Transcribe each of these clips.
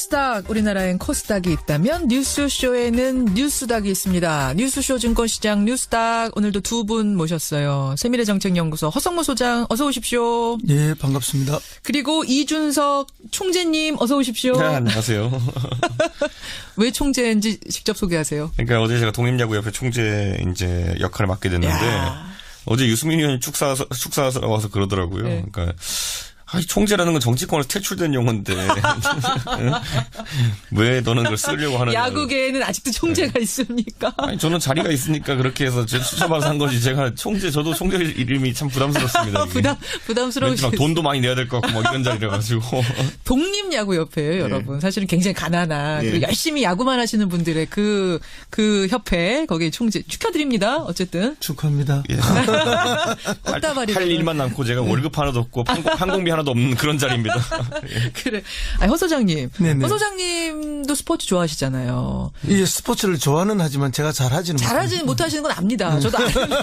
코스닥, 우리나라엔 코스닥이 있다면 뉴스쇼에는 뉴스닥이 있습니다. 뉴스쇼 증권시장 뉴스닥 오늘도 두 분 모셨어요. 세미래정책연구소 허성무 소장 어서 오십시오. 예, 반갑습니다. 그리고 이준석 총재님 어서 오십시오. 네, 안녕하세요. 왜 총재인지 직접 소개하세요. 그러니까 어제 제가 독립야구협회 총재 이제 역할을 맡게 됐는데 어제 유승민 의원이 축사 와서 그러더라고요. 네. 그러니까 총재라는 건 정치권에서 퇴출된 용어인데 왜 너는 그걸 쓰려고 하느냐. 야구계에는 아직도 총재가 있습니까? 아니, 저는 자리가 있으니까 그렇게 해서 추천받아서 한 거지. 제가 저도 총재 이름이 참 부담스럽습니다. 부담스러우시죠. 돈도 많이 내야 될 것 같고 이런 자리라 가지고. 독립야구협회예요, 여러분. 사실은 굉장히 가난한 그리고 열심히 야구만 하시는 분들의 그 협회 거기 총재 축하드립니다. 어쨌든 축하합니다. 예. 할 일만 남고 제가 월급 하나도 없고 항공비 하나도 없는 그런 자리입니다. 그래. 아니, 허 소장님. 네네. 허 소장님도 스포츠 좋아하시잖아요. 예, 스포츠를 좋아하는 하지만 제가 잘하지는 못하시는 건 압니다. 저도 아는데.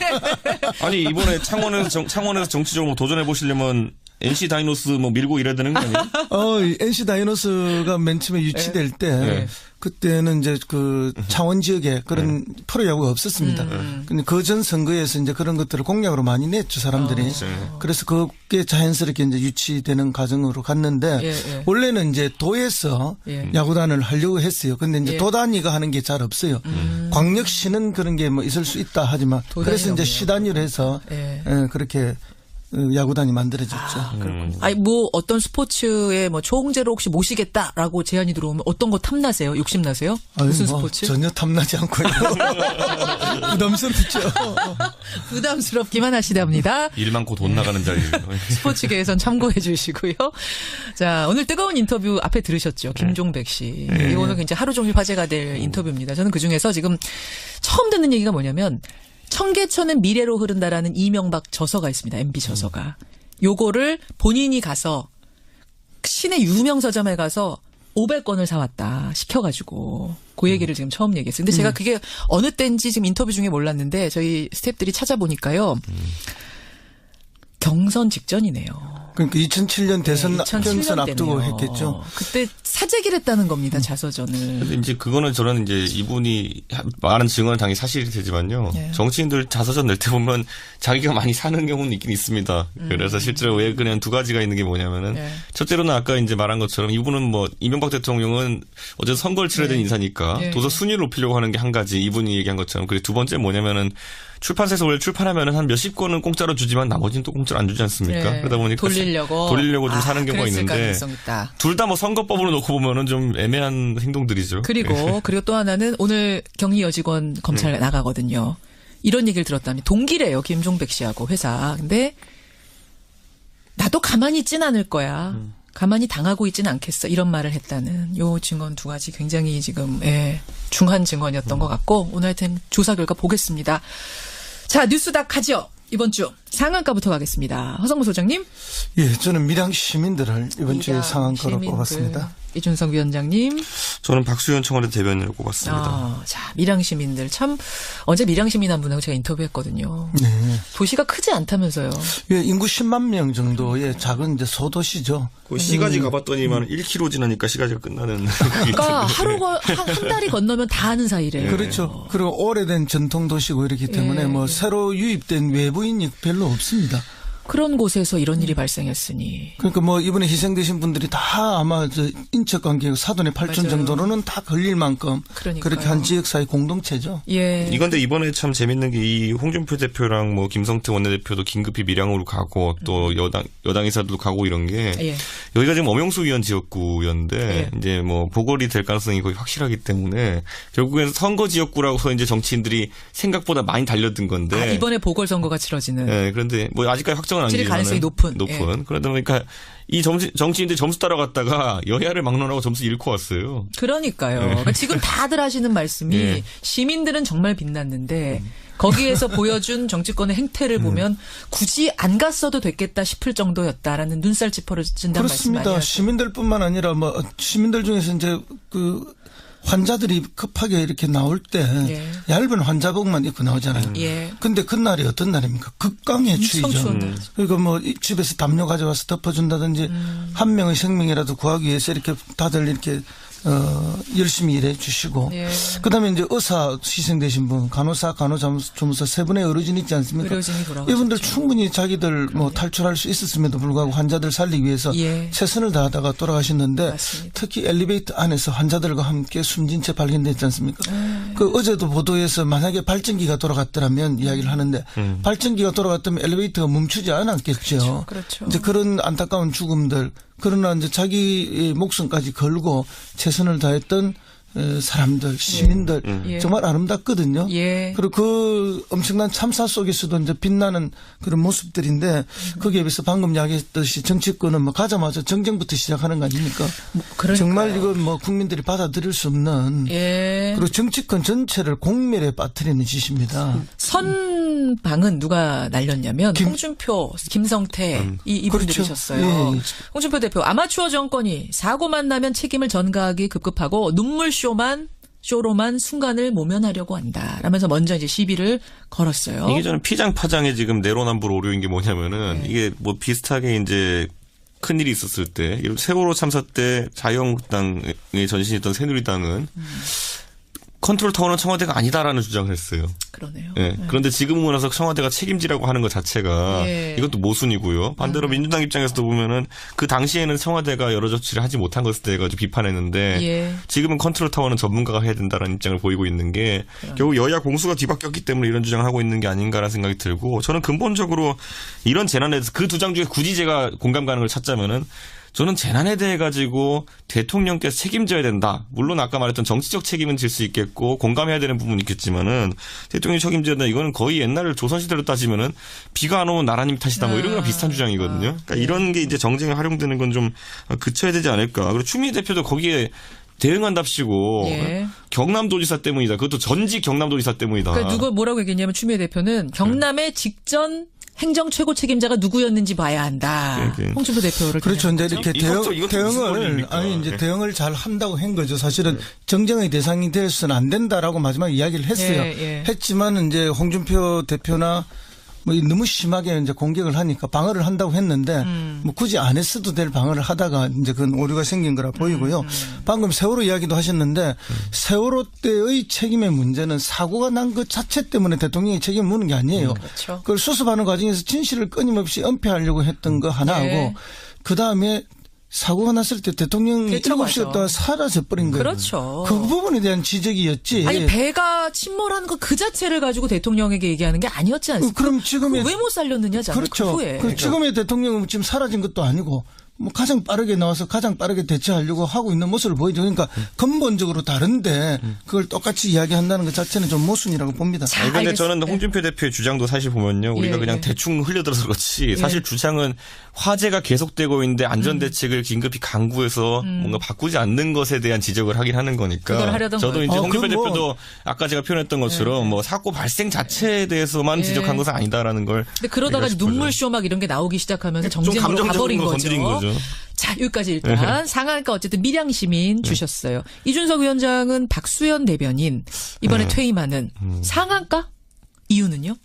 아니, 이번에 창원에서 정치적으로 도전해 보시려면 NC 다이노스 밀고 이래야 되는 거 아니에요? NC 다이노스가 맨 처음에 유치될 때 그때는 이제 그 창원 지역에 그런 프로야구가 없었습니다. 근데 그 전 선거에서 이제 그런 것들을 공약으로 많이 냈죠, 사람들이. 그래서 그게 자연스럽게 이제 유치되는 과정으로 갔는데 원래는 이제 도에서 야구단을 하려고 했어요. 근데 이제 도 단위가 하는 게 잘 없어요. 광역시는 그런 게 있을 수 있다 하지만 그래서 이제 시 단위로 해서 그렇게 야구단이 만들어졌죠. 그렇군요. 아니, 어떤 스포츠에 총재로 혹시 모시겠다라고 제안이 들어오면 어떤 거 탐나세요? 욕심나세요? 무슨 스포츠? 전혀 탐나지 않고요. 부담스럽죠. 부담스럽기만 하시답니다. 일 많고 돈 나가는 자리. 스포츠계에선 참고해 주시고요. 자, 오늘 뜨거운 인터뷰 앞에 들으셨죠? 김종백 씨. 이거는 굉장히 하루 종일 화제가 될 인터뷰입니다. 저는 그중에서 지금 처음 듣는 얘기가 뭐냐면 청계천은 미래로 흐른다라는 이명박 저서가 있습니다. MB 저서가. 요거를 본인이 가서 시내 유명 서점에 가서 500권을 사왔다 시켜가지고 그 얘기를 지금 처음 얘기했어요. 근데 제가 그게 어느 때인지 지금 인터뷰 중에 몰랐는데 저희 스태프들이 찾아보니까요. 경선 직전이네요. 그러니까 2007년 대선 경선 앞두고 했겠죠. 그때 사재기를 했다는 겁니다. 자서전을. 근데 이제 그거는 저는 이제 이분이 말한 증언은 당연히 사실이 되지만요. 정치인들 자서전 낼 때 보면 자기가 많이 사는 경우는 있긴 있습니다. 그래서 실제로 왜 그냥 두 가지가 있는 게 뭐냐면은 첫째로는 아까 이제 말한 것처럼 이분은 이명박 대통령은 어제 선거를 치러야 되는 인사니까 도서 순위를 높이려고 하는 게 한 가지 이분이 얘기한 것처럼. 그리고 두 번째 뭐냐면은 출판사에서 원래 출판하면은 한 몇십 권은 공짜로 주지만 나머지는 또 공짜로 안 주지 않습니까? 그러다 보니까 돌리려고 좀 사는 경우가 있는데 둘 다 선거법으로 놓고 보면은 좀 애매한 행동들이죠. 그리고 또 하나는 오늘 경희 여직원 검찰 나가거든요. 이런 얘기를 들었다니 동기래요. 김종백 씨하고 회사. 근데 나도 가만히 있진 않을 거야. 가만히 당하고 있지는 않겠어. 이런 말을 했다는 요 증언 두 가지 굉장히 지금 중한 증언이었던 것 같고 오늘 하여튼 조사 결과 보겠습니다. 자, 뉴스닥 가죠. 이번 주 상한가부터 가겠습니다. 허성무 소장님. 예, 저는 밀양 시민들을 이번 주에 상한가로 꼽았습니다. 이준석 위원장님. 저는 박수현 청와대 대변인을 꼽았습니다. 자, 밀양 시민들 참 어제 밀양 시민 한 분하고 제가 인터뷰했거든요. 네. 도시가 크지 않다면서요. 예, 인구 10만 명 정도의 작은 이제 소도시죠. 그 시가지 가봤더니만 1km 지나니까 시가지가 끝나는. 그러니까 하루가 한 달이 건너면 다 아는 사이래요. 그렇죠. 그리고 오래된 전통 도시고 이렇기 때문에 새로 유입된 외부인이 별로 없습니다. 그런 곳에서 이런 일이 발생했으니. 그러니까 이번에 희생되신 분들이 다 아마 인척 관계 사돈의 8촌 정도로는 다 걸릴 만큼 그렇게 한 지역사회 공동체죠. 예. 이건데 이번에 참 재밌는 게 이 홍준표 대표랑 김성태 원내대표도 긴급히 밀양으로 가고 또 여당 인사들도 가고 이런 게 여기가 지금 엄영수 의원 지역구였는데 이제 보궐이 될 가능성이 거의 확실하기 때문에 결국에는 선거 지역구라고서 이제 정치인들이 생각보다 많이 달려든 건데. 이번에 보궐선거가 치러지는. 네, 그런데 아직까지 확정 질 가능성이 높은. 그러다 보니까 이 정치인들 점수 따라갔다가 여야를 막론하고 점수 잃고 왔어요. 그러니까요. 그러니까 지금 다들 하시는 말씀이 시민들은 정말 빛났는데 거기에서 보여준 정치권의 행태를 보면 굳이 안 갔어도 됐겠다 싶을 정도였다라는 눈살 찌푸려진다는 말씀 많이 하죠. 그렇습니다. 시민들뿐만 아니라 시민들 중에서 이제 환자들이 급하게 이렇게 나올 때 얇은 환자복만 입고 나오잖아요. 근데 그날이 어떤 날입니까? 극강의 추위죠. 그러니까 집에서 담요 가져와서 덮어준다든지 한 명의 생명이라도 구하기 위해서 이렇게 다들 이렇게 열심히 일해 주시고 예. 그다음에 이제 의사 희생되신 분, 간호사, 간호조무사 세 분의 의료진 있지 않습니까? 의료진이 돌아가셨죠. 이분들 충분히 자기들 뭐 탈출할 수 있었음에도 불구하고 환자들 살리기 위해서 예. 최선을 다하다가 돌아가셨는데 맞습니다. 특히 엘리베이터 안에서 환자들과 함께 숨진 채 발견됐지 않습니까? 그 어제도 보도에서 만약에 발전기가 돌아갔더라면 이야기를 하는데 발전기가 돌아갔다면 엘리베이터가 멈추지 않았겠죠. 그렇죠. 이제 그런 안타까운 죽음들 그러나 이제 자기 목숨까지 걸고 최선을 다했던 사람들, 시민들 예. 정말 아름답거든요. 예. 그리고 그 엄청난 참사 속에서도 이제 빛나는 그런 모습들인데 거기에 비해서 방금 이야기했듯이 정치권은 뭐 가자마자 정쟁부터 시작하는 거 아닙니까? 정말 이건 뭐 국민들이 받아들일 수 없는 예. 그리고 정치권 전체를 공멸에 빠뜨리는 짓입니다. 선방은 누가 날렸냐면 홍준표, 김성태 이분들이셨어요. 그렇죠. 예. 홍준표 대표 아마추어 정권이 사고만 나면 책임을 전가하기 급급하고 쇼로만 순간을 모면하려고 한다. 라면서 먼저 이제 시비를 걸었어요. 이게 저는 피장파장에 지금 내로남불 오류인 게 뭐냐면은 이게 뭐 비슷하게 이제 큰 일이 있었을 때 세월호 참사 때 자유한국당의 전신이었던 새누리당은 컨트롤 타워는 청와대가 아니다라는 주장을 했어요. 그러네요. 네. 그런데 지금은 와서 청와대가 책임지라고 하는 것 자체가 이것도 모순이고요. 반대로 민주당 입장에서도 보면은 그 당시에는 청와대가 여러 조치를 하지 못한 것에 대해 가지고 비판했는데 지금은 컨트롤 타워는 전문가가 해야 된다라는 입장을 보이고 있는 게 결국 여야 공수가 뒤바뀌었기 때문에 이런 주장을 하고 있는 게 아닌가라는 생각이 들고 저는 근본적으로 이런 재난에 대해서 그 두 장 중에 굳이 제가 공감 가는 걸 찾자면은 저는 재난에 대해 가지고 대통령께서 책임져야 된다. 물론 아까 말했던 정치적 책임은 질 수 있겠고 공감해야 되는 부분이 있겠지만은 대통령이 책임져야 된다. 이거는 거의 옛날 조선시대로 따지면은 비가 안 오면 나라님 탓이다. 뭐 이런 거랑 비슷한 주장이거든요. 그러니까 이런 게 이제 정쟁에 활용되는 건 좀 그쳐야 되지 않을까. 그리고 추미애 대표도 거기에 대응한답시고 경남도지사 때문이다. 그것도 전직 경남도지사 때문이다. 그러니까 누가 뭐라고 얘기했냐면 추미애 대표는 경남의 직전 행정 최고 책임자가 누구였는지 봐야 한다. 홍준표 대표를 그렇죠. 이제 이렇게 대응을 이제 대응을 잘 한다고 한 거죠. 사실은 정쟁의 대상이 되어서는 안 된다라고 마지막에 이야기를 했어요. 했지만 이제 홍준표 대표나 뭐 너무 심하게 이제 공격을 하니까 방어를 한다고 했는데 뭐 굳이 안 했어도 될 방어를 하다가 이제 그건 오류가 생긴 거라 보이고요. 방금 세월호 이야기도 하셨는데 세월호 때의 책임의 문제는 사고가 난 것 자체 때문에 대통령이 책임을 묻는 게 아니에요. 그렇죠. 그걸 수습하는 과정에서 진실을 끊임없이 은폐하려고 했던 거 하나하고 그다음에 사고가 났을 때 대통령이 7시간 동안 사라져버린 거예요. 그렇죠. 그 부분에 대한 지적이었지. 아니 배가 침몰한 거 그 자체를 가지고 대통령에게 얘기하는 게 아니었지 않습니까? 그럼 지금의 왜 못 살렸느냐잖아요. 그렇죠. 그 후에. 그 지금의 대통령은 지금 사라진 것도 아니고 뭐 가장 빠르게 나와서 가장 빠르게 대처하려고 하고 있는 모습을 보이죠. 그러니까 근본적으로 다른데 그걸 똑같이 이야기한다는 것 자체는 좀 모순이라고 봅니다. 그런데 저는 홍준표 대표의 주장도 사실 보면요. 우리가 그냥 대충 흘려들어서 그렇지 사실 주장은 화재가 계속되고 있는데 안전대책을 긴급히 강구해서 뭔가 바꾸지 않는 것에 대한 지적을 하긴 하는 거니까. 저도 이제 홍준표 대표도 아까 제가 표현했던 것처럼 뭐 사고 발생 자체에 대해서만 지적한 것은 아니다라는 걸. 근데 그러다가 눈물쇼 막 이런 게 나오기 시작하면서 정쟁으로 가버린 거죠. 자, 여기까지 일단 상한가 어쨌든 밀양시민 주셨어요. 이준석 위원장은 박수현 대변인 이번에 퇴임하는 상한가 이유는요?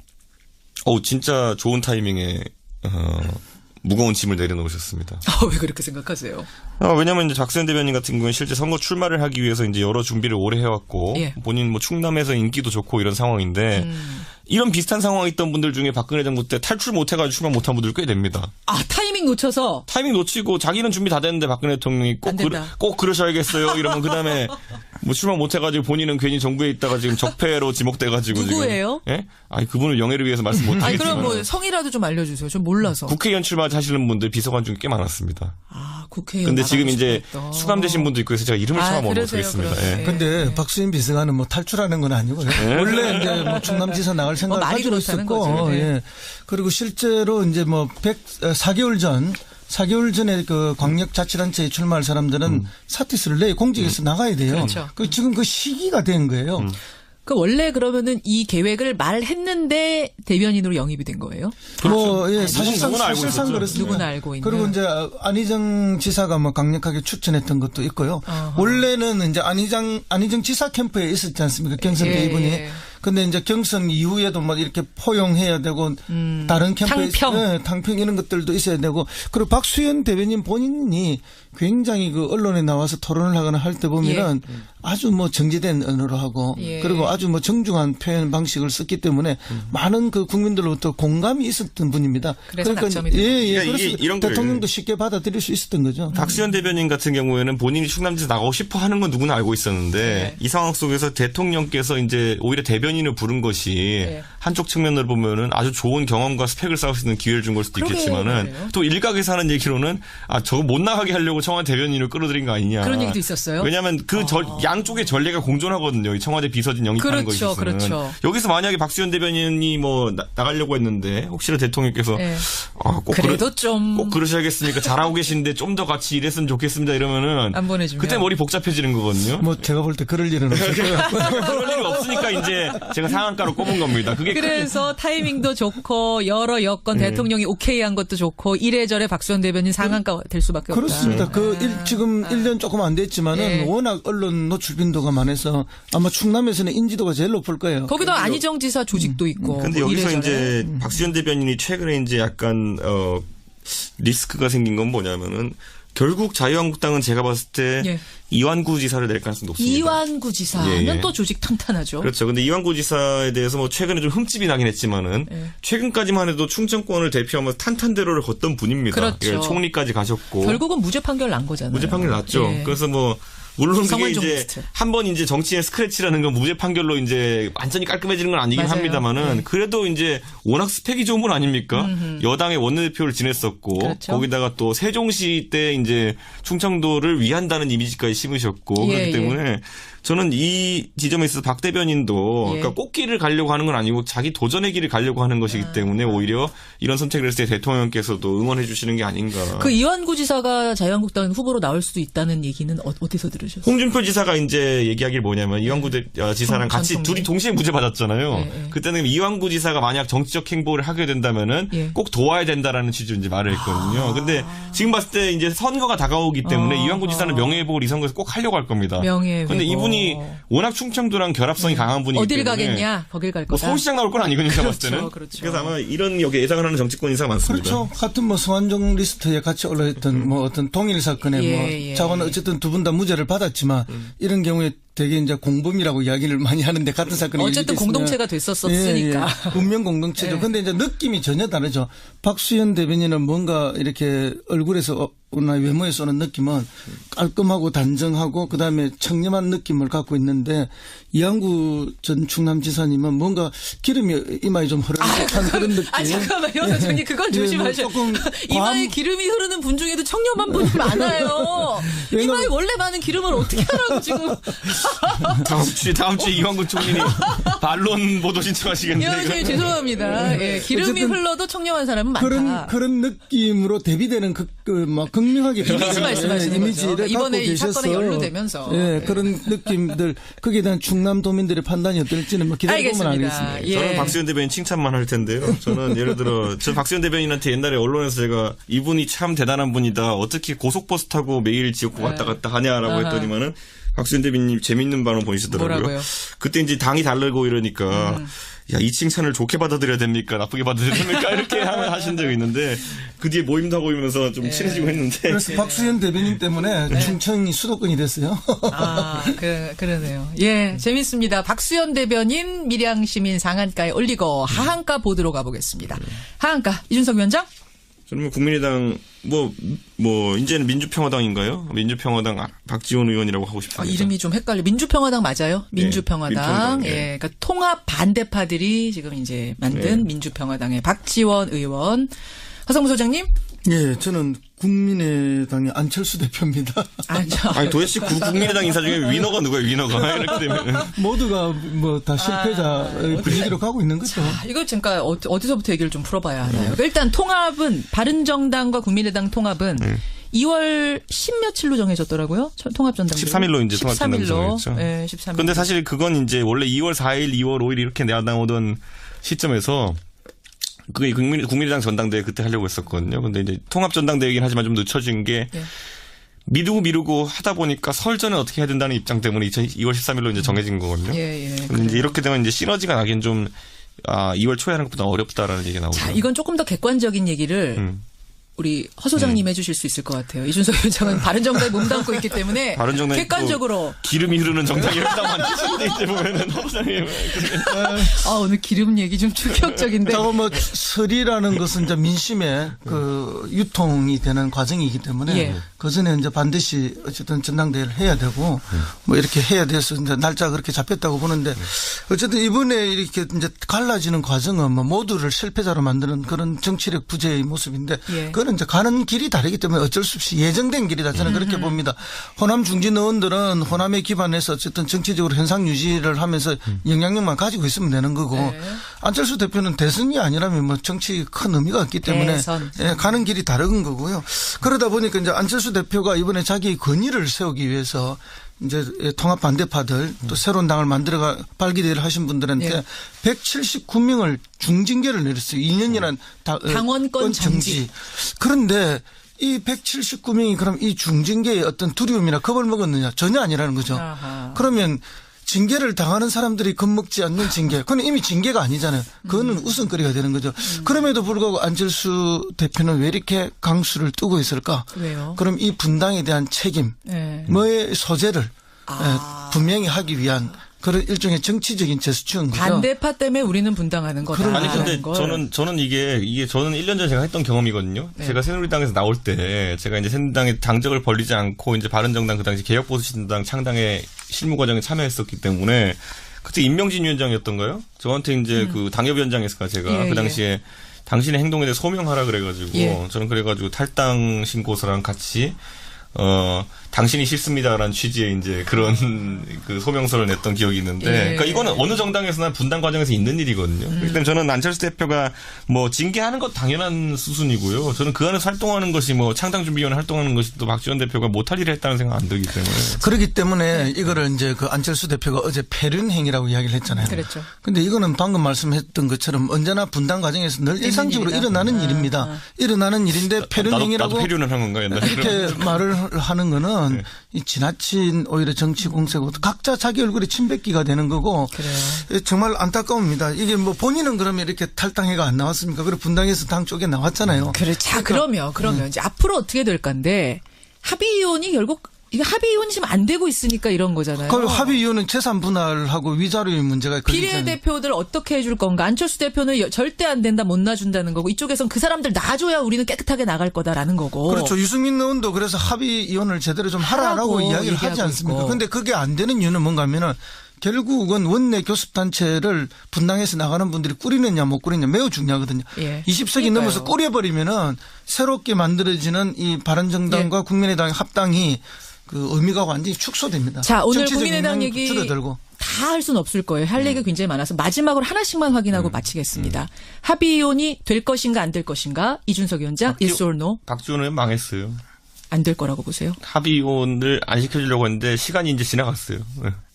진짜 좋은 타이밍에 무거운 짐을 내려놓으셨습니다. 왜 그렇게 생각하세요? 왜냐하면 이제 박수현 대변인 같은 경우는 실제 선거 출마를 하기 위해서 이제 여러 준비를 오래 해왔고 본인 뭐 충남에서 인기도 좋고 이런 상황인데 이런 비슷한 상황에 있던 분들 중에 박근혜 정부 때 탈출 못해가지고 출마 못한 분들 꽤 됩니다. 타이밍 놓쳐서? 타이밍 놓치고 자기는 준비 다 됐는데 박근혜 대통령이 꼭 그러셔야겠어요. 이러면 그다음에 뭐 출마 못해가지고 본인은 괜히 정부에 있다가 지금 적폐로 지목돼가지고 누구예요? 지금. 예? 그분을 영예를 위해서 말씀 못하겠지만. 그럼 뭐 성이라도 좀 알려주세요. 좀 몰라서. 국회의원 출마하시는 분들 비서관 중에 꽤 많았습니다. 국회의원. 근데 지금 이제 수감되신 분도 있고 해서 제가 이름을 참아 못하겠습니다. 근데 박수현 비서관은 뭐 탈출하는 건 아니고요. 원래 이제 뭐 충남지사 나갈 생각을 가지고 있었고, 그리고 실제로 이제 뭐 4개월 전에 그 광역자치단체에 출마할 사람들은 사퇴서를 내요. 공직에서 나가야 돼요. 그렇죠. 지금 그 시기가 된 거예요. 원래 그러면은 이 계획을 말했는데 대변인으로 영입이 된 거예요? 사실상 그렇습니다. 누구나 알고 있는. 그리고 이제 안희정 지사가 뭐 강력하게 추천했던 것도 있고요. 원래는 이제 안희정 지사 캠프에 있었지 않습니까? 경선 대의분이. 근데 이제 경선 이후에도 막 이렇게 포용해야 되고 다른 캠프에 탕평 이런 것들도 있어야 되고 그리고 박수현 대변인 본인이 굉장히 그 언론에 나와서 토론을 하거나 할 때 보면은 아주 뭐 정제된 언어로 하고 그리고 아주 뭐 정중한 표현 방식을 썼기 때문에 많은 그 국민들로부터 공감이 있었던 분입니다. 그래서 낙점이 그래서 이런 대통령도 쉽게 받아들일 수 있었던 거죠. 박수현 대변인 같은 경우에는 본인이 충남지에서 나가고 싶어 하는 건 누구나 알고 있었는데 이 상황 속에서 대통령께서 이제 오히려 대변인을 부른 것이 한쪽 측면으로 보면은 아주 좋은 경험과 스펙을 쌓을 수 있는 기회를 준 걸 수도 있겠지만은 또 일각에서 하는 얘기로는 저거 못 나가게 하려고 청와대 대변인을 끌어들인 거 아니냐. 그런 얘기도 있었어요. 왜냐하면 양쪽의 전례가 공존하거든요. 청와대 비서진 영입하는 것이 있어서는. 그렇죠. 여기서 만약에 박수현 대변인이 뭐 나가려고 했는데 혹시나 대통령께서 꼭 그러셔야겠습니까? 잘하고 계신데 좀 더 같이 일했으면 좋겠습니다. 이러면은 안 보내주면 그때 머리 복잡해지는 거거든요. 뭐 제가 볼 때 그럴 일은 없을 것 같고요. 그럴 일이 없으니까 이제 제가 상한가로 꼽은 겁니다. 그래서 타이밍도 좋고 여러 여건 대통령이 오케이한 것도 좋고 이래저래 박수현 대변인 상한가 될 수밖에 없다. 그렇습니다. 지금 1년 조금 안 됐지만은 워낙 언론 노출 빈도가 많아서 아마 충남에서는 인지도가 제일 높을 거예요. 거기도 안희정 지사 조직도 있고. 근데 여기서 이제 박수현 대변인이 최근에 이제 약간 리스크가 생긴 건 뭐냐면은 결국 자유한국당은 제가 봤을 때 이완구 지사를 낼 가능성이 높습니다. 이완구 지사면 또 조직 탄탄하죠. 그렇죠. 근데 이완구 지사에 대해서 뭐 최근에 좀 흠집이 나긴 했지만은 최근까지만 해도 충청권을 대표하면서 탄탄대로를 걷던 분입니다. 그렇죠. 총리까지 가셨고 결국은 무죄 판결 난 거잖아요. 무죄 판결 났죠. 그래서 뭐 물론 그게 이제 한 번 이제 정치의 스크래치라는 건 무죄 판결로 이제 완전히 깔끔해지는 건 아니긴 합니다만은 그래도 이제 워낙 스펙이 좋은 분 아닙니까? 여당의 원내대표를 지냈었고 거기다가 또 세종시 때 이제 충청도를 위한다는 이미지까지 심으셨고 그렇기 때문에 저는 이 지점에 있어서 박 대변인도 그러니까 꽃길을 가려고 하는 건 아니고 자기 도전의 길을 가려고 하는 것이기 때문에 오히려 이런 선택을 했을 때 대통령께서도 응원해 주시는 게 아닌가. 그 이완구 지사가 자유한국당 후보로 나올 수도 있다는 얘기는 어디서 들으셨어요? 홍준표 지사가 이제 얘기하길 뭐냐면 이완구 지사랑 같이 둘이 동시에 무죄 받았잖아요. 그때는 이완구 지사가 만약 정치적 행보를 하게 된다면은 꼭 도와야 된다라는 취지로 이제 말을 했거든요. 근데 지금 봤을 때 이제 선거가 다가오기 때문에 이완구 지사는 명예회복을 이 선거에서 꼭 하려고 할 겁니다. 명예회복. 근데 이분이 워낙 충청도랑 결합성이 강한 분이기 어딜 때문에 가겠냐? 거길 갈 거다. 뭐 서울시장 나올 건 아니거든요. 제가 봤을 때는. 그래서 아마 이런 여기 예상을 하는 정치권 인사가 많습니다. 그렇죠. 같은 뭐 성완종 리스트에 같이 올라있던 뭐 어떤 동일 사건에 뭐 자고는 어쨌든 두 분 다 무죄를 받았지만 이런 경우에 되게 이제 공범이라고 이야기를 많이 하는데 같은 사건이 어쨌든 공동체가 됐었으니까. 분명 공동체죠. 근데 이제 느낌이 전혀 다르죠. 박수현 대변인은 뭔가 이렇게 얼굴에서 나 외모에서 오는 느낌은 깔끔하고 단정하고 그다음에 청렴한 느낌을 갖고 있는데 이완구 전 충남지사님은 뭔가 기름이 이마에 좀 흐르는 듯한 그런 느낌. 잠깐만요. 선생님 그건 조심하셔야 돼요. 이마에 기름이 흐르는 분 중에도 청렴한 분이 많아요. 이마에 원래 많은 기름을 어떻게 하라고 지금. 다음 주에 이완구 총리님 반론 보도 신청하시겠네요. 예, 죄송합니다. 기름이 흘러도 청렴한 사람은 많다. 그런 느낌으로 대비되는 극명하게 이미지 말씀하시는 이미지를 거죠. 이번에 갖고 이 계셔서 사건에 연루되면서 그런 느낌들 거기에 대한 충남도민들의 판단이 어떨지는 뭐 기다려보면 알겠습니다. 저는 박수현 대변인 칭찬만 할 텐데요. 저는 예를 들어 저 박수현 대변인한테 옛날에 언론에서 제가 이분이 참 대단한 분이다. 어떻게 고속버스 타고 매일 지역구 왔다 갔다 하냐라고 했더니만은 박수현 대변인님 재밌는 발언 보이시더라고요. 뭐라고요? 그때 이제 당이 다르고 이러니까 야, 이 칭찬을 좋게 받아들여야 됩니까? 나쁘게 받아들여야 됩니까? 이렇게 하신 적이 있는데 그 뒤에 모임도 하고 이러면서 좀 친해지고 했는데 그래서 박수현 대변인 때문에 충청이 수도권이 됐어요. 그러네요. 예, 재밌습니다. 박수현 대변인 밀양시민 상한가에 올리고 하한가 보도록 가보겠습니다. 하한가 이준석 위원장? 저는 뭐 국민의당 이제는 민주평화당인가요? 민주평화당 박지원 의원이라고 하고 싶습니다. 이름이 좀 헷갈려. 민주평화당 맞아요? 민주평화당. 그러니까 통합 반대파들이 지금 이제 만든 민주평화당의 박지원 의원. 하성무 소장님? 예, 저는 국민의당의 안철수 대표입니다. 아니 도대체 국민의당 인사 중에 위너가 누구예요? 위너가 이렇게 되면 모두가 뭐 다 실패자 분위기로 가고 있는 거죠. 이거 그러니까 어디서부터 얘기를 좀 풀어봐야 하나요? 일단 통합은 바른정당과 국민의당 통합은 2월 10며칠로 정해졌더라고요. 통합전당대회. 13일로 이제 통합전당대회 정해졌죠. 네, 13일. 근데 사실 그건 이제 원래 2월 4일, 2월 5일 이렇게 나오던 시점에서 그게 국민의당 전당대회 그때 하려고 했었거든요. 근데 이제 통합 전당대회이긴 하지만 좀 늦춰진 게 미루고 하다 보니까 설 전에 어떻게 해야 된다는 입장 때문에 2월 13일로 이제 정해진 거거든요. 예. 근데 이제 이렇게 되면 이제 시너지가 나긴 좀 2월 초에 하는 것보다 어렵다라는 얘기가 나오죠. 자, 이건 조금 더 객관적인 얘기를 우리 허 소장님 해주실 수 있을 것 같아요. 이준석 위원장은 바른정당에 몸담고 있기 때문에 객관적으로 기름이 흐르는 정당이 없다고 하는데 이제 보면은 허 소장님 오늘 기름 얘기 좀 충격적인데. 자, 뭐 설이라는 것은 이제 민심의 그 유통이 되는 과정이기 때문에 그 전에 이제 반드시 어쨌든 전당대회를 해야 되고 뭐 이렇게 해야 돼서 이제 날짜가 그렇게 잡혔다고 보는데 어쨌든 이번에 이렇게 이제 갈라지는 과정은 뭐 모두를 실패자로 만드는 그런 정치력 부재의 모습인데 그건 이제 가는 길이 다르기 때문에 어쩔 수 없이 예정된 길이다. 저는 그렇게 봅니다. 호남 중진 의원들은 호남에 기반해서 어쨌든 정치적으로 현상 유지를 하면서 영향력만 가지고 있으면 되는 거고 안철수 대표는 대선이 아니라면 뭐 정치 큰 의미가 없기 때문에 가는 길이 다른 거고요. 그러다 보니까 이제 안철수 대표가 이번에 자기 권위를 세우기 위해서 이제 통합 반대파들 또 새로운 당을 만들어가 발기대회를 하신 분들한테 179명을 중징계를 내렸어요. 2년이란 당원권 정지. 그런데 이 179명이 그럼 이 중징계의 어떤 두려움이나 겁을 먹었느냐? 전혀 아니라는 거죠. 아하. 그러면 징계를 당하는 사람들이 겁먹지 않는 징계. 그건 이미 징계가 아니잖아요. 그거는 웃음거리가 되는 거죠. 그럼에도 불구하고 안철수 대표는 왜 이렇게 강수를 뜨고 있을까? 왜요? 그럼 이 분당에 대한 책임, 뭐의 소재를 분명히 하기 위한 그런 일종의 정치적인 제스처인 거죠. 반대파 때문에 우리는 분당하는 거다. 아니 근데 저는 이게 저는 1년 전에 제가 했던 경험이거든요. 제가 새누리당에서 나올 때 제가 이제 새누리당의 당적을 벌리지 않고 이제 바른정당 그 당시 개혁보수신당 창당의 실무 과정에 참여했었기 때문에 그때 임명진 위원장이었던가요? 저한테 이제 그 당협위원장에서 제가 그 당시에 당신의 행동에 대해 소명하라 그래가지고 저는 그래가지고 탈당 신고서랑 같이 당신이 싫습니다라는 취지의 이제 그런 그 소명서를 냈던 기억이 있는데, 그러니까 이거는 어느 정당에서나 분당 과정에서 있는 일이거든요. 그렇기 때문에 저는 안철수 대표가 뭐 징계하는 것 당연한 수순이고요. 저는 그 안에서 활동하는 것이 뭐 창당준비위원회 활동하는 것이 또 박지원 대표가 못할 일을 했다는 생각 안 들기 때문에. 그렇기 때문에 이거를 이제 그 안철수 대표가 어제 패륜행위라고 이야기를 했잖아요. 그렇죠. 근데 이거는 방금 말씀했던 것처럼 언제나 분당 과정에서 늘 일상적으로 일어나는 일입니다. 일어나는 일인데 패륜행위라고. 나도 패륜을 한 건가요? 이렇게 말을 하는 거는 이 지나친 오히려 정치 공세고 각자 자기 얼굴에 침뱉기가 되는 거고 정말 안타까웁니다. 이게 뭐 본인은 그러면 이렇게 탈당해가 안 나왔습니까? 그리고 분당에서 당 쪽에 나왔잖아요. 자, 그러면 이제 앞으로 어떻게 될 건데 합의위원이 결국 이게 합의위원이 지금 안 되고 있으니까 이런 거잖아요. 그 합의위원은 재산 분할하고 위자료의 문제가 걸리잖아요. 비례대표들 어떻게 해줄 건가? 안철수 대표는 절대 안 된다, 못 놔준다는 거고 이쪽에선 그 사람들 놔줘야 우리는 깨끗하게 나갈 거다라는 거고. 그렇죠. 유승민 의원도 그래서 합의위원을 제대로 좀 하라고 이야기를 하지 않습니까? 그런데 그게 안 되는 이유는 뭔가 하면은 결국은 원내 교섭단체를 분당해서 나가는 분들이 꾸리느냐 못 꾸리느냐 매우 중요하거든요. 20석이 넘어서 꾸려버리면은 새롭게 만들어지는 이 바른정당과 국민의당의 합당이 그 의미가 완전히 축소됩니다. 자, 오늘 국민의당 얘기 줄어들고. 다 할 수는 없을 거예요. 할 얘기가 굉장히 많아서 마지막으로 하나씩만 확인하고 마치겠습니다. 합의위원이 될 것인가 안 될 것인가? 이준석 위원장, yes or no? 박지원 의원 망했어요. 안 될 거라고 보세요? 합의위원을 안 시켜주려고 했는데 시간이 이제 지나갔어요.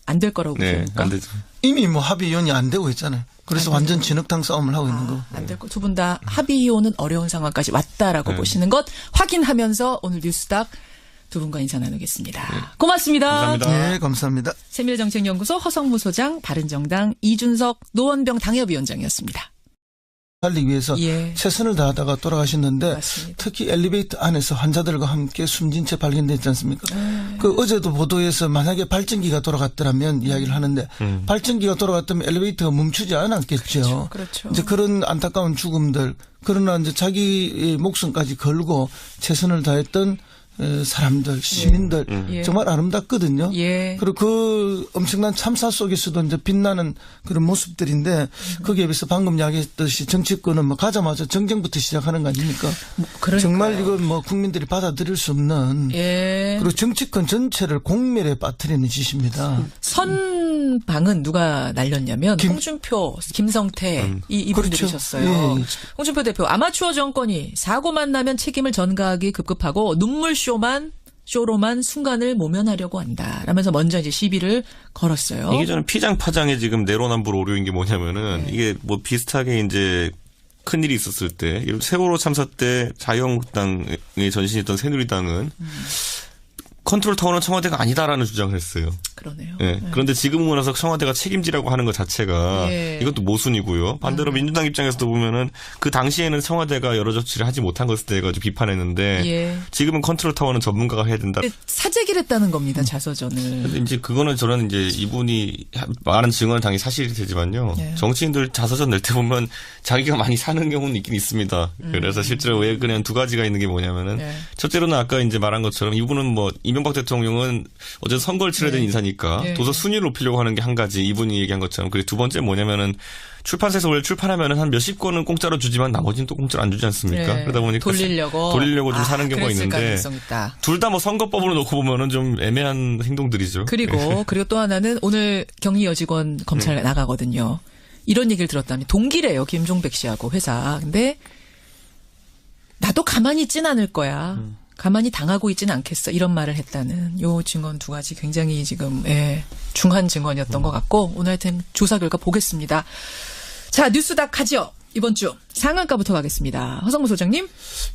안 될 거라고 보십니까? 안 되죠. 이미 뭐 합의위원이 안 되고 있잖아요. 그래서 완전 진흙탕 싸움을 하고 있는 거. 안 될 거. 두 분 다 합의위원은 어려운 상황까지 왔다라고 보시는 것 확인하면서 오늘 뉴스닥 두 분과 인사 나누겠습니다. 고맙습니다. 감사합니다. 네, 감사합니다. 세밀정책연구소 허성무 소장, 바른정당 이준석 노원병 당협위원장이었습니다. 살리기 위해서 최선을 다하다가 돌아가셨는데 맞습니다. 특히 엘리베이터 안에서 환자들과 함께 숨진 채 발견됐지 않습니까? 그 어제도 보도에서 만약에 발전기가 돌아갔더라면 이야기를 하는데 발전기가 돌아갔다면 엘리베이터가 멈추지 않았겠죠. 그렇죠. 이제 그런 안타까운 죽음들 그러나 이제 자기 목숨까지 걸고 최선을 다했던 사람들, 시민들 정말 아름답거든요. 그리고 그 엄청난 참사 속에서도 이제 빛나는 그런 모습들인데 거기에 비해서 방금 이야기했듯이 정치권은 뭐 가자마자 정쟁부터 시작하는 거 아닙니까? 정말 이건 뭐 국민들이 받아들일 수 없는 그리고 정치권 전체를 공멸에 빠뜨리는 짓입니다. 선방은 누가 날렸냐면 홍준표, 김성태 이분이 들으셨어요. 홍준표 대표 아마추어 정권이 사고만 나면 책임을 전가하기 급급하고 쇼로만 순간을 모면하려고 한다. 라면서 먼저 이제 시비를 걸었어요. 이게 저는 피장파장의 지금 내로남불 오류인 게 뭐냐면은 이게 뭐 비슷하게 이제 큰 일이 있었을 때 세월호 참사 때 자유한국당의 전신이었던 새누리당은 컨트롤 타워는 청와대가 아니다라는 주장을 했어요. 그러네요. 예. 그런데 지금 오고 나서 청와대가 책임지라고 하는 것 자체가 이것도 모순이고요. 반대로 민주당 입장에서도 보면은 그 당시에는 청와대가 여러 조치를 하지 못한 것에 대해 가지고 비판했는데 지금은 컨트롤 타워는 전문가가 해야 된다. 사재기를 했다는 겁니다. 자서전을. 근데 이제 그거는 저는 이제 이분이 말한 증언은 당연히 사실이 되지만요. 정치인들 자서전 낼 때 보면 자기가 많이 사는 경우는 있긴 있습니다. 그래서 실제로 왜 그냥 두 가지가 있는 게 뭐냐면은 첫째로는 아까 이제 말한 것처럼 이분은 뭐 이명박 대통령은 어제 선거를 치러야 되는 인사니까 도서 순위를 높이려고 하는 게 한 가지 이분이 얘기한 것처럼 그리고 두 번째 뭐냐면은 출판사에서 원래 출판하면은 한 몇십 권은 공짜로 주지만 나머지는 또 공짜로 안 주지 않습니까? 그러다 보니까 돌리려고 좀 사는 경우가 있는데 둘 다 뭐 선거법으로 놓고 보면은 좀 애매한 행동들이죠. 그리고 또 하나는 오늘 경리 여직원 검찰 나가거든요. 이런 얘기를 들었다니 동기래요. 김종백 씨하고 회사. 근데 나도 가만히 있진 않을 거야. 가만히 당하고 있지는 않겠어. 이런 말을 했다는 요 증언 두 가지 굉장히 지금 중한 증언이었던 것 같고 오늘 하여튼 조사 결과 보겠습니다. 자 뉴스닥 가죠. 이번 주 상한가부터 가겠습니다. 허성무 소장님.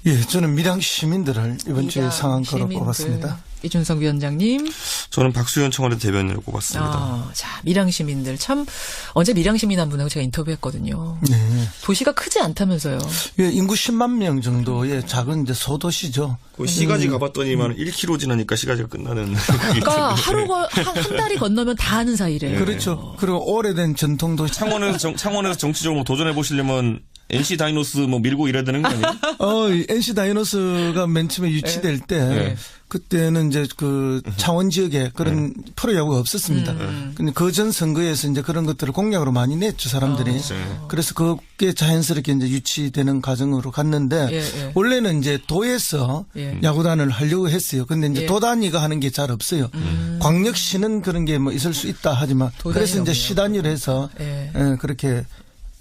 예, 저는 밀양 시민들을 이번 주에 상한가로 뽑았습니다. 이준석 위원장님. 저는 박수현 청와대 대변인을 꼽았습니다. 자, 밀양 시민들 참 언제 밀양 시민 한 분하고 제가 인터뷰했거든요. 네. 도시가 크지 않다면서요. 예, 인구 10만 명 정도의 작은 이제 소도시죠. 그 시가지 가봤더니만 1km 지나니까 시가지가 끝나는. 그러니까 한 달이 건너면 다 아는 사이래. 그렇죠. 그리고 오래된 전통도시. 창원에서 정치적으로 도전해 보시려면 NC 다이노스 뭐 밀고 이래야 되는 거 아니에요? NC 다이노스가 맨 처음에 유치될 때 그때는 이제 그 창원 지역에 그런 프로야구가 없었습니다. 근데 그 전 선거에서 이제 그런 것들을 공약으로 많이 냈죠, 사람들이. 그래서 그게 자연스럽게 이제 유치되는 과정으로 갔는데 원래는 이제 도에서 야구단을 하려고 했어요. 근데 이제 도 단위가 하는 게 잘 없어요. 광역시는 그런 게 뭐 있을 수 있다 하지만 그래서 이제 시 단위로 해서 그렇게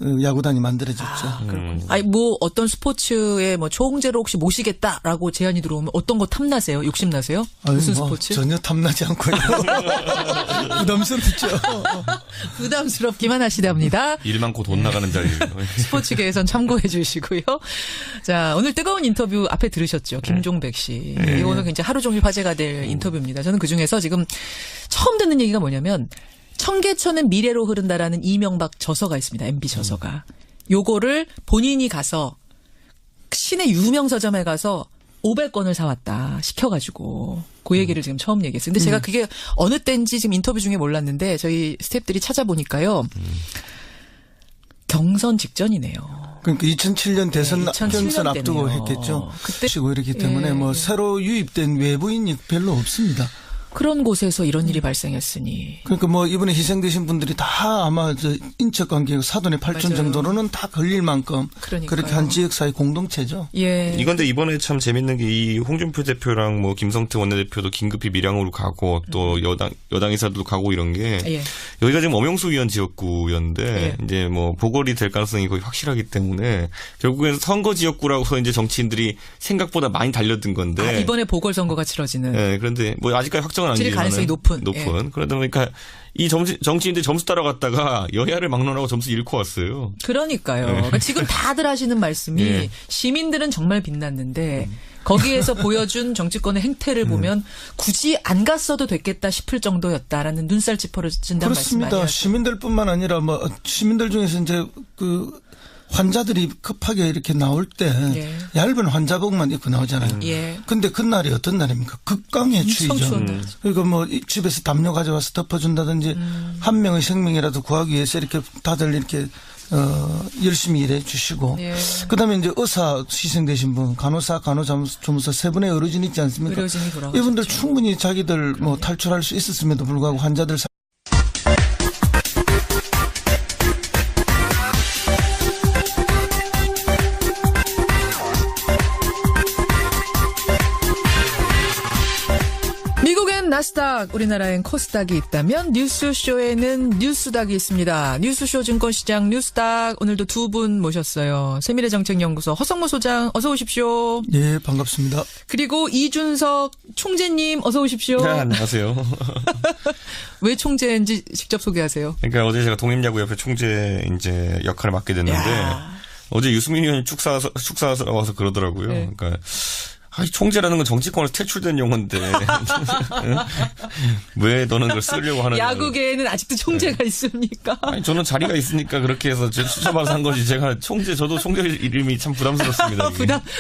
야구단이 만들어졌죠. 그렇군요. 아니 뭐 어떤 스포츠에 뭐 초홍제로 혹시 모시겠다라고 제안이 들어오면 어떤 거 탐나세요? 욕심 나세요? 무슨 스포츠? 전혀 탐나지 않고요. 부담스럽죠. 부담스럽기만 하시답니다. 일 많고 돈 나가는 자리. 스포츠계에선 참고해 주시고요. 자 오늘 뜨거운 인터뷰 앞에 들으셨죠? 김종백 씨. 이거는 굉장히 하루 종일 화제가 될 인터뷰입니다. 저는 그중에서 지금 처음 듣는 얘기가 뭐냐면 청계천은 미래로 흐른다라는 이명박 저서가 있습니다. MB 저서가. 요거를 본인이 가서 시내 유명 서점에 가서 500권을 사왔다. 시켜가지고. 그 얘기를 지금 처음 얘기했어요. 근데 제가 그게 어느 때인지 지금 인터뷰 중에 몰랐는데 저희 스태프들이 찾아보니까요. 경선 직전이네요. 그러니까 2007년 대선 경선 앞두고 했겠죠. 그때 시고 이렇기 때문에 뭐 새로 유입된 외부인이 별로 없습니다. 그런 곳에서 이런 일이 발생했으니. 그러니까 뭐 이번에 희생되신 분들이 다 아마 저 인척관계 사돈의 8천 정도로는 다 걸릴 만큼 그렇게 한 지역사회 공동체죠. 예. 이건데 이번에 참 재밌는 게 이 홍준표 대표랑 뭐 김성태 원내대표도 긴급히 밀양으로 가고 또 여당 인사들도 가고 이런 게 여기가 지금 엄영수 의원 지역구였는데 이제 뭐 보궐이 될 가능성이 거의 확실하기 때문에 결국엔 선거 지역구라고 이제 정치인들이 생각보다 많이 달려든 건데. 이번에 보궐선거가 치러지는. 네. 그런데 뭐 아직까지 확정은 아니지만 가능성이 높은. 그러다 보니까 이 정치인들 점수 따라갔다가 여야를 막론하고 점수 잃고 왔어요. 그러니까요. 그러니까 지금 다들 하시는 말씀이 시민들은 정말 빛났는데 거기에서 보여준 정치권의 행태를 보면 굳이 안 갔어도 됐겠다 싶을 정도였다라는 눈살 찌푸려진다는 말씀 많이 하죠. 그렇습니다. 시민들뿐만 아니라 뭐 시민들 중에서 이제 그 환자들이 급하게 이렇게 나올 때 얇은 환자복만 입고 나오잖아요. 근데 그날이 어떤 날입니까? 극강의 추위죠. 그러니까 뭐 집에서 담요 가져와서 덮어준다든지 한 명의 생명이라도 구하기 위해서 이렇게 다들 이렇게 열심히 일해 주시고 그다음에 이제 의사 희생되신 분, 간호사, 간호조무사 세 분의 의료진 있지 않습니까? 이분들 충분히 자기들 뭐 탈출할 수 있었음에도 불구하고 환자들 나스닥, 우리나라엔 코스닥이 있다면 뉴스쇼에는 뉴스닥이 있습니다. 뉴스쇼 증권시장 뉴스닥 오늘도 두 분 모셨어요. 세미래정책연구소 허성무 소장 어서 오십시오. 네, 반갑습니다. 그리고 이준석 총재님 어서 오십시오. 네, 안녕하세요. 왜 총재인지 직접 소개하세요. 그러니까 어제 제가 독립야구협회 총재 이제 역할을 맡게 됐는데 어제 유승민 의원이 축사하러 와서 그러더라고요. 그러니까 아니, 총재라는 건 정치권에서 퇴출된 용어인데 왜 너는 그걸 쓰려고 하는 야구계에는 아직도 총재가 있습니까? 아니, 저는 자리가 있으니까 그렇게 해서 추천받아서 한 거지. 제가 저도 총재 이름이 참 부담스럽습니다.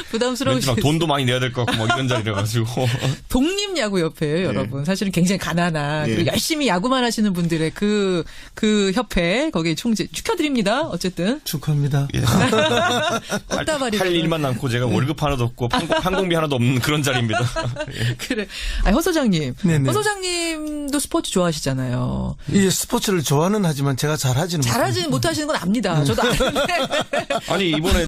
부담스러우시죠. 돈도 많이 내야 될 것 같고 막 이런 자리라 가지고. 독립야구협회예요, 여러분. 사실은 굉장히 가난한 그리고 열심히 야구만 하시는 분들의 그 협회 거기에 총재 축하드립니다. 어쨌든 축하합니다. 예. 할 일만 남고 제가 월급 하나도 없고 항공비 하나도 없는 그런 자리입니다. 예. 그래. 아니, 허 소장님. 네네. 허 소장님도 스포츠 좋아하시잖아요. 이 스포츠를 좋아는 하지만 제가 잘하지는 못하시는 건 압니다. 저도 아는데. 아니, 이번에